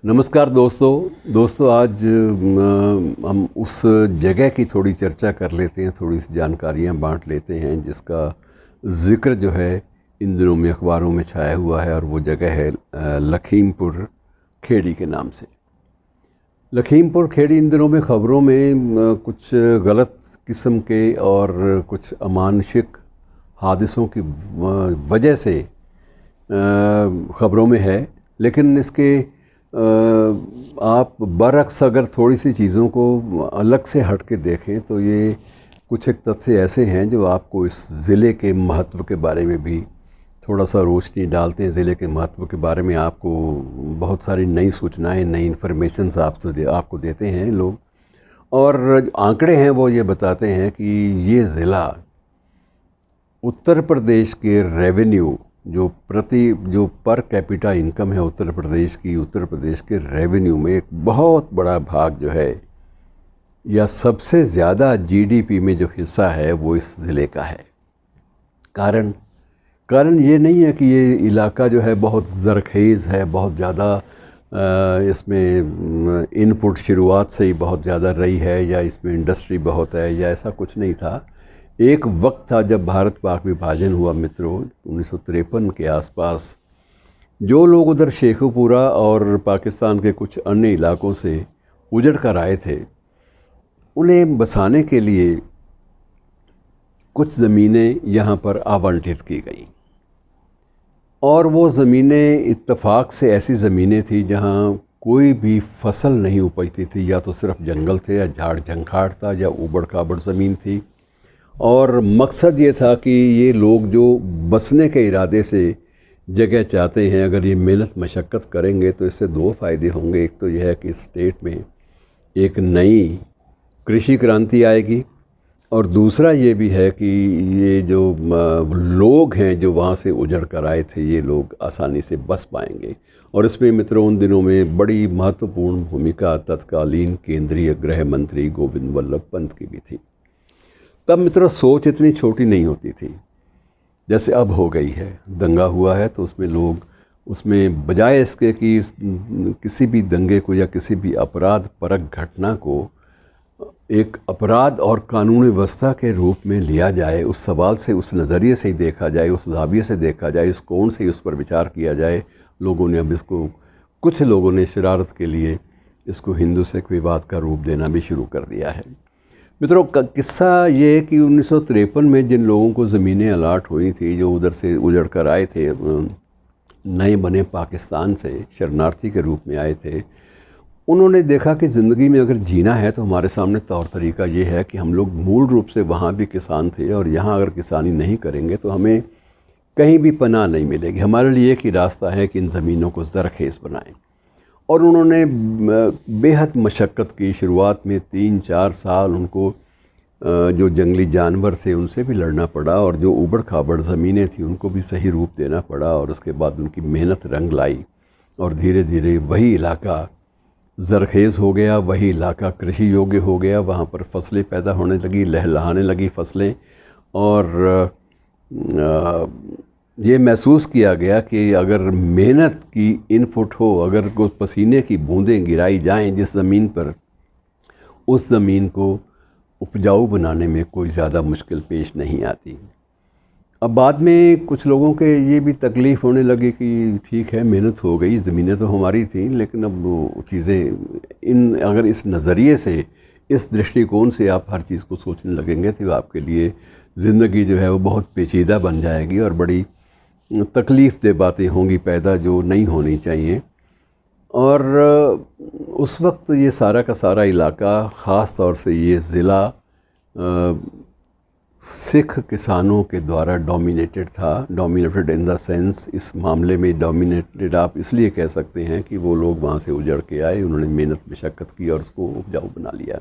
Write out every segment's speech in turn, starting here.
नमस्कार दोस्तों आज हम उस जगह की थोड़ी चर्चा कर लेते हैं, थोड़ी सी जानकारियाँ बांट लेते हैं जिसका ज़िक्र जो है इन दिनों में अखबारों में छाया हुआ है। और वो जगह है लखीमपुर खेड़ी के नाम से। लखीमपुर खेड़ी इन दिनों में ख़बरों में कुछ गलत किस्म के और कुछ अमानुषिक हादसों की वजह से ख़बरों में है। लेकिन इसके आप बरअक्स अगर थोड़ी सी चीज़ों को अलग से हट के देखें तो ये कुछ एक तथ्य ऐसे हैं जो आपको इस ज़िले के महत्व के बारे में भी थोड़ा सा रोशनी डालते हैं। ज़िले के महत्व के बारे में आपको बहुत सारी नई सूचनाएं, नई इन्फॉर्मेशंस आपको देते हैं लोग। और जो आंकड़े हैं वो ये बताते हैं कि ये ज़िला उत्तर प्रदेश के रेवेन्यू जो पर कैपिटा इनकम है उत्तर प्रदेश के रेवेन्यू में एक बहुत बड़ा भाग जो है, या सबसे ज़्यादा जीडीपी में जो हिस्सा है वो इस ज़िले का है। कारण ये नहीं है कि ये इलाका जो है बहुत ज़रखेज़ है, बहुत ज़्यादा इसमें इनपुट शुरुआत से ही बहुत ज़्यादा रही है, या इसमें इंडस्ट्री बहुत है, या ऐसा कुछ नहीं था। एक वक्त था जब भारत पाक विभाजन हुआ मित्रों, 1953 के आसपास। जो लोग उधर शेखुपुरा और पाकिस्तान के कुछ अन्य इलाकों से उजड़ कर आए थे, उन्हें बसाने के लिए कुछ ज़मीनें यहाँ पर आवंटित की गईं। और वो ज़मीनें इत्तेफाक से ऐसी ज़मीनें थी जहाँ कोई भी फसल नहीं उपजती थी, या तो सिर्फ जंगल थे, या झाड़ झंखाड़ था, या ऊबड़ खाबड़ ज़मीन थी। और मकसद ये था कि ये लोग जो बसने के इरादे से जगह चाहते हैं, अगर ये मेहनत मशक्क़त करेंगे तो इससे दो फ़ायदे होंगे। एक तो यह है कि स्टेट में एक नई कृषि क्रांति आएगी, और दूसरा ये भी है कि ये जो लोग हैं जो वहाँ से उजड़ कर आए थे, ये लोग आसानी से बस पाएंगे। और इसमें मित्रों उन दिनों में बड़ी महत्वपूर्ण भूमिका तत्कालीन केंद्रीय गृह मंत्री गोविंद वल्लभ पंत की भी थी। तब मित्रों सोच इतनी छोटी नहीं होती थी जैसे अब हो गई है। दंगा हुआ है तो उसमें लोग उसमें बजाय इसके कि किसी भी दंगे को या किसी भी अपराध परक घटना को एक अपराध और कानूनी व्यवस्था के रूप में लिया जाए, उस सवाल से, उस नज़रिए से ही देखा जाए, उस ज़ाविये से देखा जाए, उस कोण से ही उस पर विचार किया जाए, लोगों ने अब इसको, कुछ लोगों ने शरारत के लिए इसको हिंदू सिख विवाद का रूप देना भी शुरू कर दिया है। मित्रों किस्सा ये है कि 1953 में जिन लोगों को ज़मीनें अलाट हुई थी, जो उधर से उजड़ कर आए थे, नए बने पाकिस्तान से शरणार्थी के रूप में आए थे, उन्होंने देखा कि ज़िंदगी में अगर जीना है तो हमारे सामने तौर तरीका ये है कि हम लोग मूल रूप से वहाँ भी किसान थे, और यहाँ अगर किसानी नहीं करेंगे तो हमें कहीं भी पनाह नहीं मिलेगी। हमारे लिए एक ही रास्ता है कि इन ज़मीनों को ज़रखेज़ बनाएं। और उन्होंने बेहद मशक्क़त की। शुरुआत में 3-4 साल उनको जो जंगली जानवर थे उनसे भी लड़ना पड़ा, और जो ऊबड़ खाबड़ ज़मीनें थी उनको भी सही रूप देना पड़ा। और उसके बाद उनकी मेहनत रंग लाई, और धीरे धीरे वही इलाका ज़रखेज़ हो गया, वही इलाका कृषि योग्य हो गया। वहाँ पर फसलें पैदा होने लगी, लहलहाने लगी फसलें। और ये महसूस किया गया कि अगर मेहनत की इनपुट हो, अगर को पसीने की बूंदें गिराई जाएं जिस ज़मीन पर, उस ज़मीन को उपजाऊ बनाने में कोई ज़्यादा मुश्किल पेश नहीं आती। अब बाद में कुछ लोगों के ये भी तकलीफ़ होने लगी कि ठीक है, मेहनत हो गई, ज़मीनें तो हमारी थी, लेकिन अब वो चीज़ें अगर इस नज़रिए से, इस दृष्टिकोण से आप हर चीज़ को सोचने लगेंगे तो आपके लिए ज़िंदगी जो है वो बहुत पेचीदा बन जाएगी, और बड़ी तकलीफ़ दे बातें होंगी पैदा, जो नहीं होनी चाहिए। और उस वक्त ये सारा का सारा इलाका, ख़ास तौर से ये ज़िला सिख किसानों के द्वारा डोमिनेटेड था। डोमिनेटेड इन द सेंस, इस मामले में डोमिनेटेड आप इसलिए कह सकते हैं कि वो लोग वहाँ से उजड़ के आए, उन्होंने मेहनत मशक्क़त की और उसको उपजाऊ बना लिया।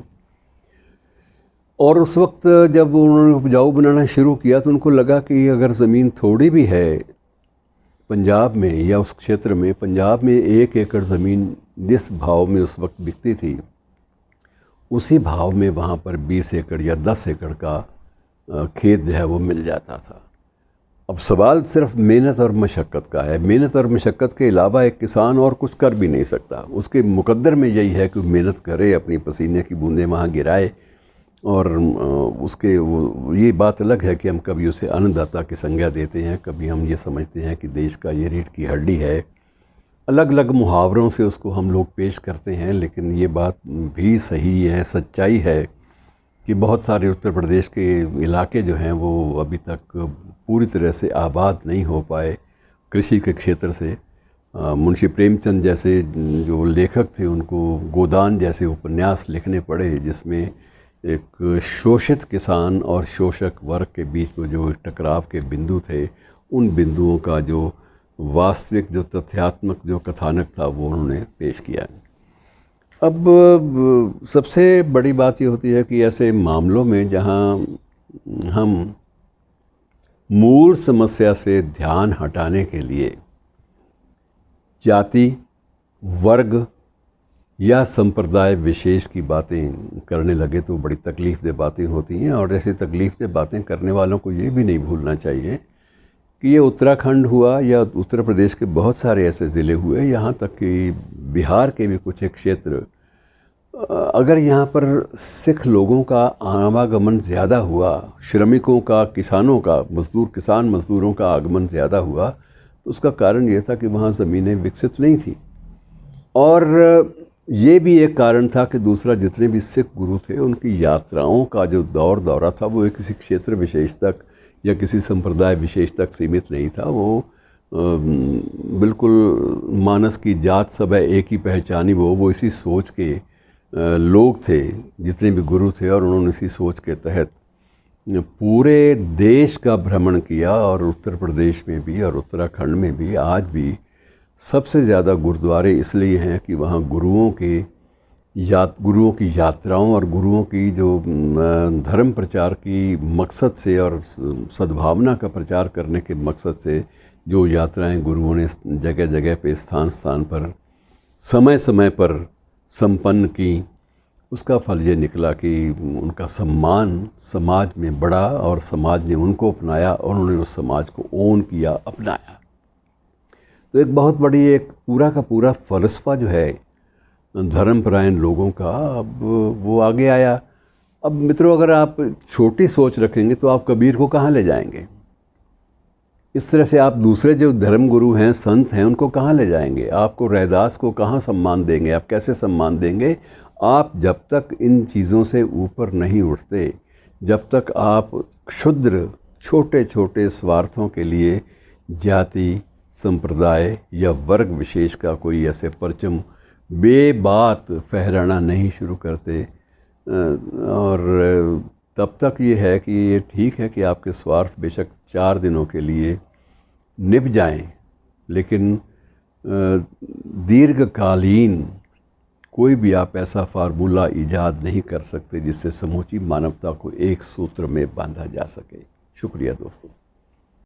और उस वक्त जब उन्होंने उपजाऊ बनाना शुरू किया तो उनको लगा कि अगर ज़मीन थोड़ी भी है पंजाब में या उस क्षेत्र में, पंजाब में 1 एकड़ ज़मीन जिस भाव में उस वक्त बिकती थी, उसी भाव में वहाँ पर 20 एकड़ या 10 एकड़ का खेत जो है वो मिल जाता था। अब सवाल सिर्फ मेहनत और मशक्क़त का है। मेहनत और मशक्क़त के अलावा एक किसान और कुछ कर भी नहीं सकता। उसके मुकद्दर में यही है कि मेहनत करे, अपनी पसीने की बूंदें वहाँ गिराए, और उसके वो ये बात अलग है कि हम कभी उसे अन्नदाता की संज्ञा देते हैं, कभी हम ये समझते हैं कि देश का ये रीढ़ की हड्डी है। अलग अलग मुहावरों से उसको हम लोग पेश करते हैं, लेकिन ये बात भी सही है, सच्चाई है कि बहुत सारे उत्तर प्रदेश के इलाके जो हैं वो अभी तक पूरी तरह से आबाद नहीं हो पाए कृषि के क्षेत्र से। मुंशी प्रेमचंद जैसे जो लेखक थे उनको गोदान जैसे उपन्यास लिखने पड़े, जिसमें एक शोषित किसान और शोषक वर्ग के बीच में जो टकराव के बिंदु थे, उन बिंदुओं का जो वास्तविक, जो तथ्यात्मक जो कथानक था वो उन्होंने पेश किया। अब सबसे बड़ी बात ये होती है कि ऐसे मामलों में जहाँ हम मूल समस्या से ध्यान हटाने के लिए जाति, वर्ग या संप्रदाय विशेष की बातें करने लगे तो बड़ी तकलीफ़देह बातें होती हैं। और ऐसी तकलीफ़देह बातें करने वालों को ये भी नहीं भूलना चाहिए कि ये उत्तराखंड हुआ या उत्तर प्रदेश के बहुत सारे ऐसे ज़िले हुए, यहाँ तक कि बिहार के भी कुछ एक क्षेत्र, अगर यहाँ पर सिख लोगों का आवागमन ज़्यादा हुआ, श्रमिकों का, किसानों का, किसान मज़दूरों का आगमन ज़्यादा हुआ, तो उसका कारण ये था कि वहाँ ज़मीनें विकसित नहीं थी। और ये भी एक कारण था कि दूसरा, जितने भी सिख गुरु थे उनकी यात्राओं का जो दौरा था वो किसी क्षेत्र विशेष तक या किसी संप्रदाय विशेष तक सीमित नहीं था। वो बिल्कुल मानस की जात सब है एक ही पहचानी, वो इसी सोच के लोग थे जितने भी गुरु थे, और उन्होंने इसी सोच के तहत पूरे देश का भ्रमण किया। और उत्तर प्रदेश में भी और उत्तराखंड में भी आज भी सबसे ज़्यादा गुरुद्वारे इसलिए हैं कि वहाँ गुरुओं की यात्राओं और गुरुओं की जो धर्म प्रचार की मकसद से और सद्भावना का प्रचार करने के मकसद से जो यात्राएं गुरुओं ने जगह जगह पे, स्थान स्थान पर, समय समय पर संपन्न की, उसका फल ये निकला कि उनका सम्मान समाज में बढ़ा और समाज ने उनको अपनाया और उन्होंने उस समाज को ओन किया, अपनाया। तो एक बहुत बड़ी, एक पूरा का पूरा फ़लसफ़ा जो है धर्मपरायण लोगों का, अब वो आगे आया। अब मित्रों, अगर आप छोटी सोच रखेंगे तो आप कबीर को कहाँ ले जाएंगे? इस तरह से आप दूसरे जो धर्म गुरु हैं, संत हैं, उनको कहाँ ले जाएंगे? आपको रैदास को कहाँ सम्मान देंगे? आप कैसे सम्मान देंगे? आप जब तक इन चीज़ों से ऊपर नहीं उठते, जब तक आप क्षुद्र छोटे छोटे स्वार्थों के लिए जाति, संप्रदाय या वर्ग विशेष का कोई ऐसे परचम बेबात फहराना नहीं शुरू करते, और तब तक ये है कि ये ठीक है कि आपके स्वार्थ बेशक 4 दिनों के लिए निभ जाएं, लेकिन दीर्घकालीन कोई भी आप ऐसा फार्मूला ईजाद नहीं कर सकते जिससे समूची मानवता को एक सूत्र में बांधा जा सके। शुक्रिया दोस्तों।